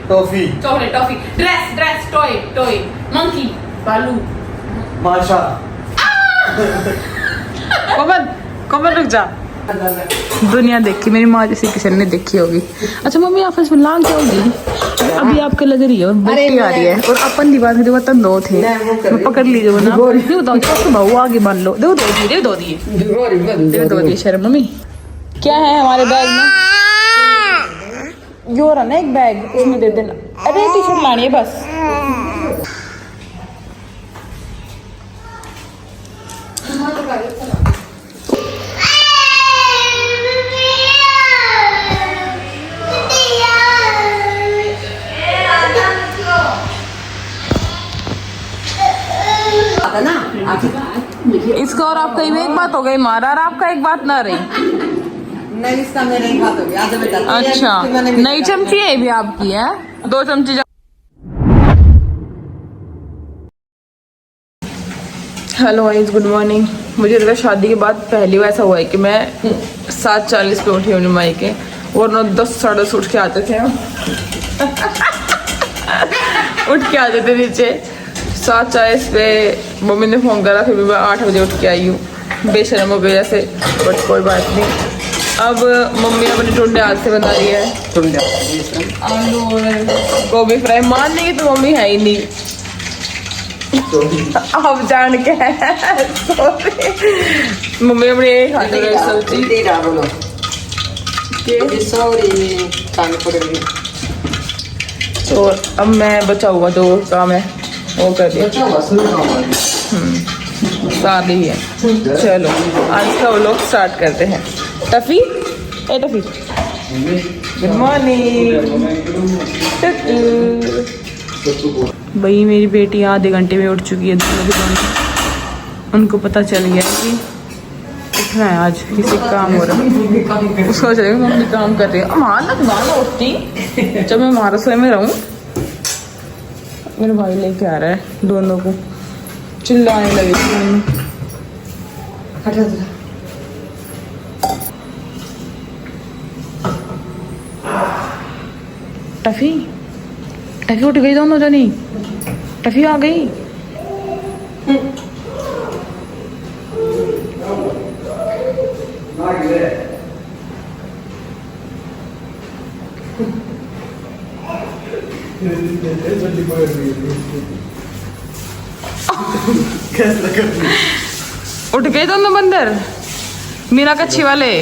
Toffee, chocolate, toffee, dress, toy, monkey, बालू, माशा। कमल रुक जा। दुनिया देखी मेरी माँ जैसी किसी ने देखी होगी। अच्छा मम्मी आप इसमें लाग जाओगी, अभी आपके लग रही है बेटी आ रही है और अपन दीवार के दीवार दो थे, पकड़ लीजिए ना। बहु आगे मान लो, दो दिए शर्म। मम्मी क्या है हमारे बैग में? यो रहा ना एक बैग, उसमें दे देना। अरे टी शर्ट लानी है बस। इसका और आपका एक बात हो गई मारा, और आपका एक बात ना रही। नहीं, इसका मेरा एक बात हो गई। आजा बेटा। अच्छा नई चमची है भी आपकी है, 2 चमची। Hello guys, good morning. मुझे लगा शादी के बाद पहली बार ऐसा हुआ है कि मैं 7:40 पे उठी हूँ माई के, वरना 10 साढ़े 10 उठ के आते थे हम। उठ के आते थे नीचे 7:40 पे। मम्मी ने फोन करा, फिर भी मैं 8 बजे उठ के आई हूँ बेशरम हो गई ऐसे, बट कोई बात नहीं। अब मम्मी अपने टुंडे हाथ से बना रही है, आलू और गोभी फ्राई। मान लेंगे तो मम्मी है ही नहीं, अब जान के मम्मी अपने खाते रहे सब्जी। तो अब मैं बचा हुआ जो काम है वो कर दिया, सारी है। चलो आज का व्लॉग स्टार्ट करते हैं। टफी ए टफी, गुड मॉर्निंग। भाई मेरी बेटी आधे घंटे में उठ चुकी है, दोनों के दोनों। उनको पता चल गया कि उठना है, आज किसी काम हो रहा है। उसको चलेगा मम्मी काम कर रही है। मान ना उठती जब मैं हमारा सोए में रहूँ। मेरे भाई लेके आ रहा है दोनों को, चिल्लाने लगी थी। टफी टफी उठ गई दोनों जनी, टफी आ गई। उठ गए दोनों बंदर, मीरा कच्छी वाले।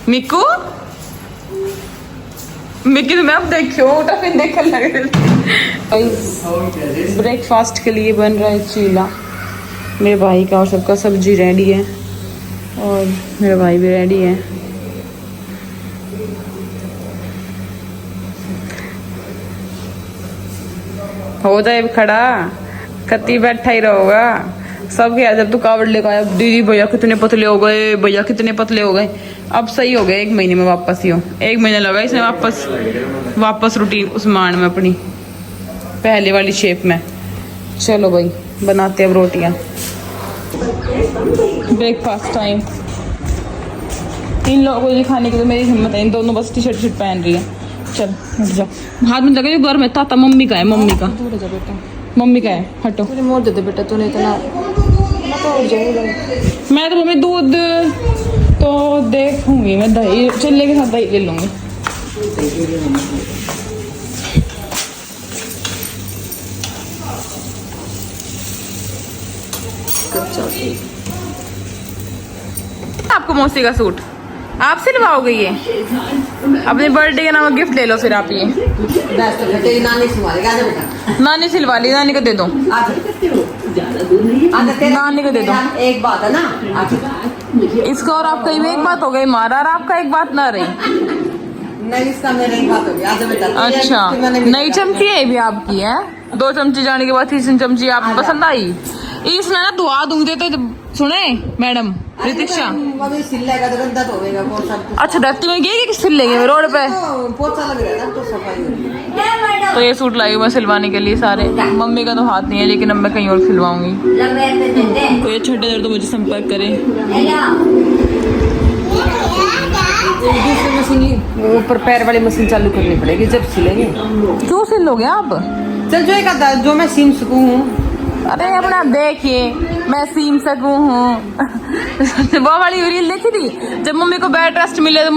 मिक्कू मिक्की तो मैं अब देखियो टफी देखने लग रही। ब्रेकफास्ट के लिए बन रहा है चीला मेरे भाई का, और सबका सब्जी रेडी है और मेरा भाई भी रेडी है। हो जाए खड़ा, कत्ती बैठा ही रहोगा। सब गया जब तू कावड़ लेकर आया, दीदी भैया कितने पतले हो गए, भैया कितने पतले हो गए। अब सही हो गए, 1 महीने में वापस ही हो। 1 महीना लगा इसमें वापस रूटीन उस मान में, अपनी पहले वाली शेप में। चलो भाई बनाते हैं अब रोटियां। Breakfast time. इन लोगों को ये खाने की तो मेरी हिम्मत है, इन दोनों बस टी शर्ट पहन रही है। चल हट जा, हाथ में लगे घर में। ताता मम्मी का है, मम्मी का मम्मी का है, हटो। मोड़ दे दे बेटा, तूने इतना। मैं तो मम्मी दूध तो देखूंगी, मैं दही चिल्ले के साथ दही ले लूंगी। आपको मौसी का सूट आप सिलवाओगे ये? अपने बर्थडे के नाम गिफ्ट ले लो फिर आप ये। नानी सिलवा ली, नानी को दे दो, नानी को दे दो। एक बात है ना, इसका और आपका एक बात हो गई मारा, और आपका एक बात ना रही। नहीं, इसका मेरा एक बात हो गई। आजा बेटा। अच्छा नई चमची है भी आपकी है, 2 चमची जाने के बाद 3 चमची आपको पसंद आई। इसमें ना दुआ दूंगी तो सुने मैडम प्रतीक्षा। अच्छा डरती में गई कि सिल लेंगे रोड पे। पोछा लग रहा है ना, तो सफाई। तो ये सूट लाई मैं सिलवाने के लिए सारे। मम्मी का तो हाथ नहीं है, लेकिन अब मैं कहीं और सिलवाऊंगी। तो ये छोटे दर्द तो मुझे संपर्क करें। मशीन ऊपर पैर वाली मशीन चालू करनी पड़ेगी जब सिलेंगे। क्यों सिल लोगे आप? चल जो एक आधा जो मैं सीम सकूं हूँ। अरे अपना देखिए, मैं सीम सकूं हूँ। वो वाली रील देखी थी जब मम्मी को बेड रेस्ट मिले तो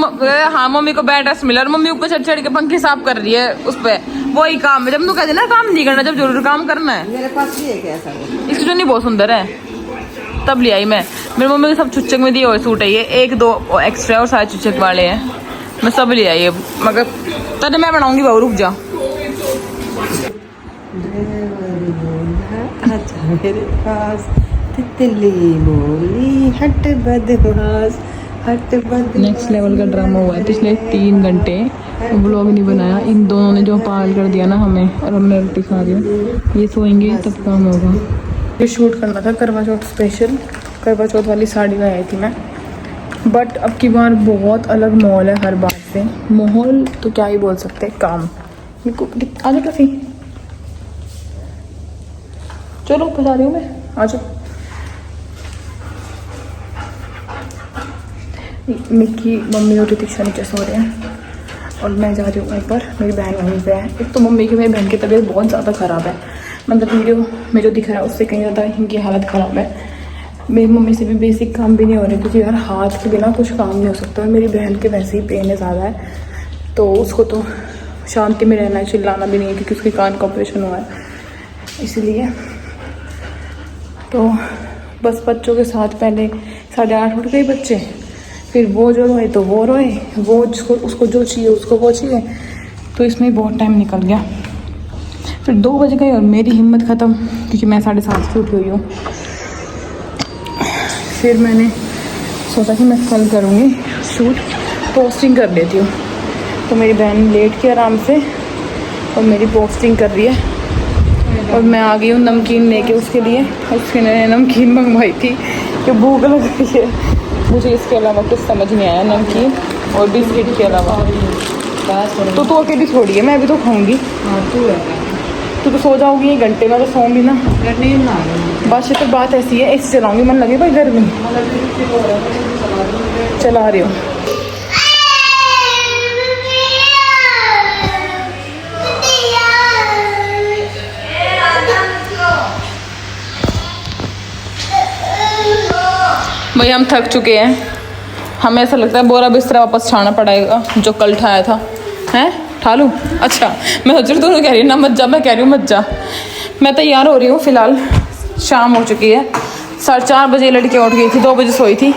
हाँ मम्मी को बेड रेस्ट मिला और मम्मी ऊपर चढ़ चढ़ के पंखे साफ कर रही है उस पे। वही काम है जब तू कहते ना काम नहीं करना, जब जरूर काम करना है। मेरे पास भी है क्या ऐसा? इसकी जो नहीं बहुत सुंदर है, तब ले आई मैं। मेरी मम्मी के सब चुच्चक में दिए हुए सूट है ये, एक दो एक्स्ट्रा और सारे चुच्चक वाले हैं, मैं सब ले आई अब। मगर तब मैं बनाऊंगी बहू, रुक जा। अच्छा मेरे पास तितली बोली हट बदमाश हट बदमाश। नेक्स्ट लेवल का ड्रामा हुआ है पिछले 3 घंटे, व्लॉग नहीं बनाया। इन दोनों ने जो पागल कर दिया ना हमें, और अब मैं रोटी खा रही हूँ। ये सोएंगे तब काम होगा। ये शूट करना था करवा चौथ स्पेशल, करवा चौथ वाली साड़ी लाई थी मैं। बट अब की बार बहुत अलग माहौल है हर बात से। माहौल तो क्या ही बोल सकते, काम। मेरे को आ जाओ काफ़ी, चलो बता रही हूँ मैं, आ जाओ। मिक्की, मम्मी और ऋतिक्षा नीचे सो रहे हैं और मैं जा रही हूँ ऊपर। मेरी बहन वहीं पे है। एक तो मम्मी की, मेरी बहन की तबीयत बहुत ज़्यादा ख़राब है, मतलब वीडियो में जो दिख रहा है उससे कहीं ज़्यादा इनकी हालत ख़राब है। मेरी मम्मी से भी बेसिक काम भी नहीं हो रहे क्योंकि यार हाथ के बिना कुछ काम नहीं हो सकता। और मेरी बहन के वैसे ही पेन है ज़्यादा है, तो उसको तो शांति में रहना है, चिल्लाना भी नहीं है क्योंकि उसके कान का ऑपरेशन हुआ है, इसलिए। तो बस बच्चों के साथ पहले 8:30 उठ गए बच्चे, फिर वो जो रोए तो वो रोए, वो जिसको उसको जो चाहिए उसको वो चाहिए, तो इसमें बहुत टाइम निकल गया। फिर 2 बज गए और मेरी हिम्मत ख़त्म क्योंकि मैं 7:30 से उठ गई हूँ। फिर मैंने सोचा कि मैं कल करूँगी शूट, पोस्टिंग कर लेती हूँ। तो मेरी बहन लेट के आराम से और मेरी पोस्टिंग कर रही है और मैं आ गई हूँ नमकीन लेके उसके लिए। उसके ने नमकीन मंगवाई थी कि भूख लग रही है मुझे, इसके अलावा कुछ समझ नहीं आया, नमकीन और बिस्किट के अलावा। तो अकेली छोड़ी है, मैं भी तो खाऊंगी। तू तो सो जाओगी 1 घंटे में, तो सोऊंगी ना। बस तो बात ऐसी है, ऐसे चलाऊंगी, मन लगे भाई घर में चला रही हूँ। भाई हम थक चुके हैं, हमें ऐसा लगता है बोरा बिस्तरा वापस छाना पड़ेगा जो कल ठाया था। हैं ठा लूँ? अच्छा मैं सोच रही दोनों कह रही है ना मत जा, मैं कह रही हूँ मत जा। मैं तैयार हो रही हूँ, फ़िलहाल शाम हो चुकी है। 4:30 बजे लड़की उठ गई थी, 2 बजे सोई थी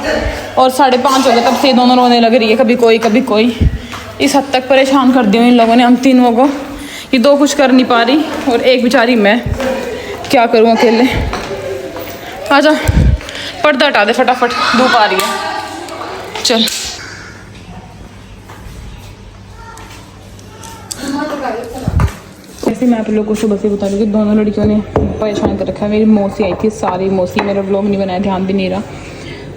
और 5:30 हो गए तब से दोनों रोने लग रही है, कभी कोई कभी कोई। इस हद तक परेशान कर दिया इन लोगों ने हम तीनों को, ये 2 कुछ कर नहीं पा रही और एक बेचारी मैं क्या करूँ अकेले। आजा पर्दा हटा दे फटाफट, धूप आ रही है। चल ऐसे मैं आप लोगों को सुबह से बता रही हूँ कि दोनों लड़कियों ने परेशान कर रखा है। मेरी मौसी आई थी, सारी मौसी, मेरा व्लॉग नहीं बनाया, ध्यान भी नहीं रहा,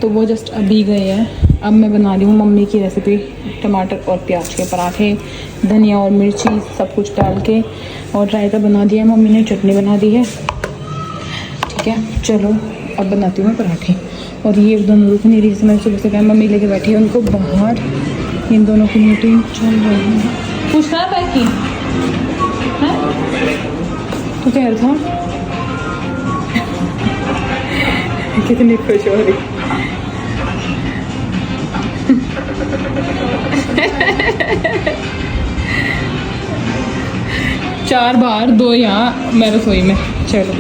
तो वो जस्ट अभी गए हैं। अब मैं बना रही हूँ मम्मी की रेसिपी, टमाटर और प्याज के पराठे, धनिया और मिर्ची सब कुछ डाल के, और रायता बना दिया मम्मी ने, चटनी बना दी है। ठीक है चलो अब बनाती हूँ मैं पराठे। और ये दोनों रुक नहीं रही, मैं सुबह से कहा मम्मी लेके बैठी है उनको बाहर, इन दोनों की मीटिंग चल रही है। कुछ था पैक की है तो कह रहा था कितनी खुश हो रही। चार बार 2 यहाँ मैं रसोई में। चलो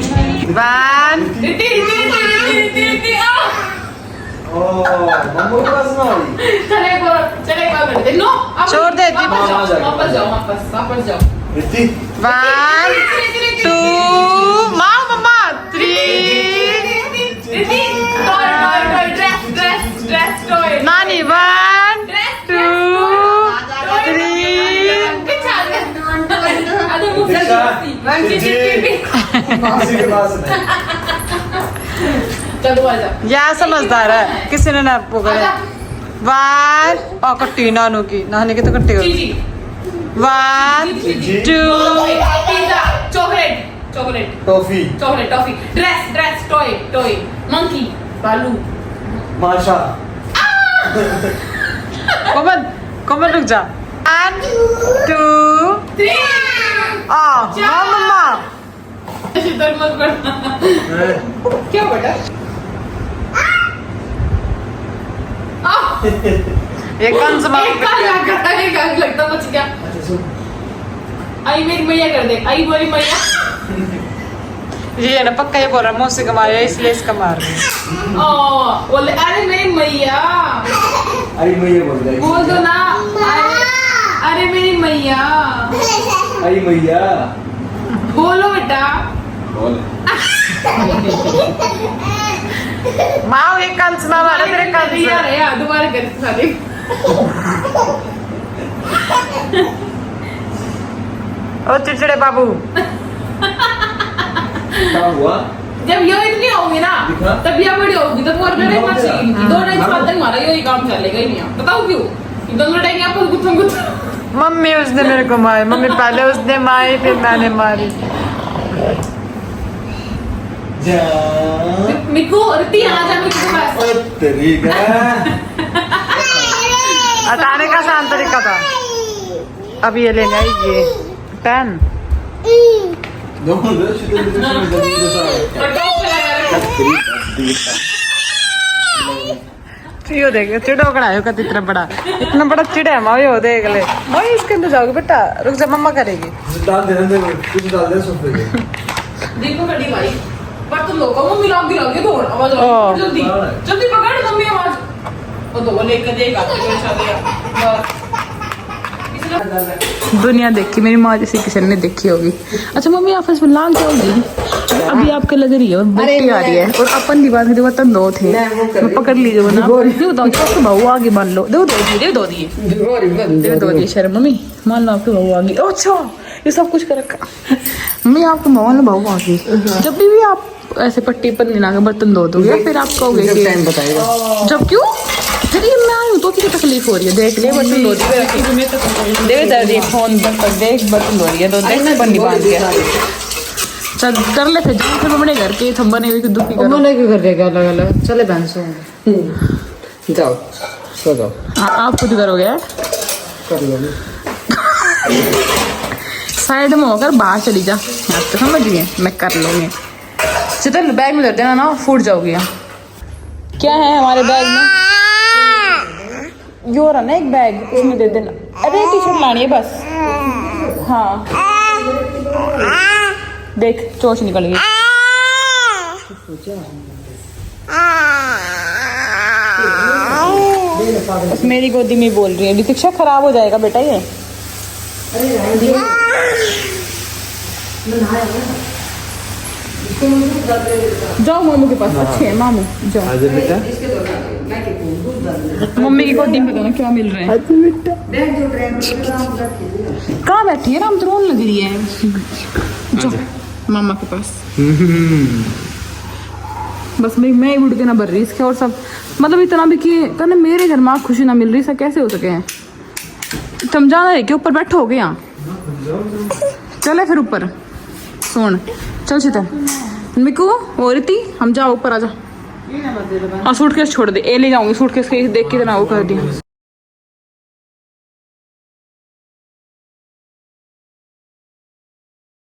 छोड़ दे, वापस जाओ। 1 2 मम्मा 3 नानी 1 2 3 या समझदार है, किसी ने ना पोगा 1 और कट्टी नानू की, नानी की तो कट्टी होगी। 1 2 chocolate toffee dress toy monkey बालू माशा मोहम्मद कोमल रुक जा 1 2 3 मम्मा शीतल मत पढ़ना क्या बेटा ये कौन सा एक कान लगा एक कान लगता बच गया आई मेरी मैया कर दे आई बोली मैया ये है ना पक्का ये बोल रहा मुंह से कमा रहा है इसलिए इसका मार रही है। ओ बोले अरे मेरी मैया अरे मैया बोल रही बोल दो ना अरे मेरी मैया अरे मैया बोलो बेटा बोल माँ ये कान सुना वाला तेरे कान से यार यार दोबारा कर साले ओ चिड़चिड़े बाबू क्या हुआ जब ये इतनी होगी ना दिखा। तब ये बड़ी होगी तब और लड़ाई मत सीखी दो नहीं साल तक हमारा यही काम चलेगा ही नहीं बताओ क्यों ये दोनों लड़ाएंगे आपस गुत्थम गुत्थम मम्मी उसने मेरे को मारी मम्मी पहले उसने मारी फिर मैंने मारी जा मिकू रिति आ जा मिकू के पास ओ तरीका हटाने का आसान तरीका था अब ये लेने आई ये पेन दोनों दो शुरू में जमीन और टॉप पे लगा रखा यो देख चिड़ोकड़ा है कत इतना बड़ा चिड़ा है माँ यो देख ले माँ इसके अंदर जाओगे बेटा रुक जा मम्मा करेगी डाल दे कुछ डाल दे सोफे पे देखो कड़ी भाई पर तुम लोगों को मिलाओगी लोगे तो आवाज ओ। जल्दी जल्दी पकड़ मम्मी आवाज वो तो वो लेकर देगा दुनिया देखी मेरी माँ जैसी किसी ने देखी होगी अच्छा मम्मी आपस में लाग जाओगी अभी आपके लग रही है बट्टी आ रही है और अपन दीवार के दीवार दो थे मैं पकड़ लीजिए वो ना दे दो आपके बहू आगे मान लो दे दो दिए शर्म मम्मी मान लो आपके बहू आगे अच्छा ये सब कुछ कर रखा मम्मी आपको मान लो बहू आगे जब भी आप ऐसे पट्टी पर नीला के बर्तन धो दोगे फिर आप कहोगे कि जब क्यों फिर ये मैं आई हूँ तो कितनी तकलीफ हो रही है देख ले बर्तन धो दी देख दर्द ये फोन पर देख बर्तन धो रही है तो देख बन्नी बांध के चल कर ले फिर जाओ फिर अपने घर के थम बने हुए कि दुखी करो मना क्यों कर देगा अलग अलग चले बहन सो जाओ सो जाओ आप खुद करोगे कर लो साइड में होकर बाहर चली जा आप तो समझ गए मैं कर लूंगी चल बैग में धर देना ना फूट जाओगी यहाँ क्या है हमारे बैग में यो रहा ना एक बैग उसमें दे देना अरे टी शर्ट लानी है बस हाँ देख चोच निकल गई बस मेरी गोदी में बोल रही है दीक्षा खराब हो जाएगा बेटा ये जाओ मामू के पास अच्छे है मामू जाओ आज बेटा मम्मी की गोदी में बताना क्या मिल रहा है कहाँ बैठी है राम तो रोने लग रही है जाओ मामा के पास बस मैं ही उठ के ना भर रही इसके और सब मतलब इतना भी कि कहना मेरे घर में खुशी ना मिल रही सब कैसे हो सके हैं तुम जाना है कि ऊपर बैठो हो गए यहाँ चले फिर ऊपर सुन चल शीतल मिकू हो रही थी हम जाओ ऊपर आ जा और सूटकेस छोड़ दे ए ले जाऊंगी सूटकेस के देख के ना वो कर दिया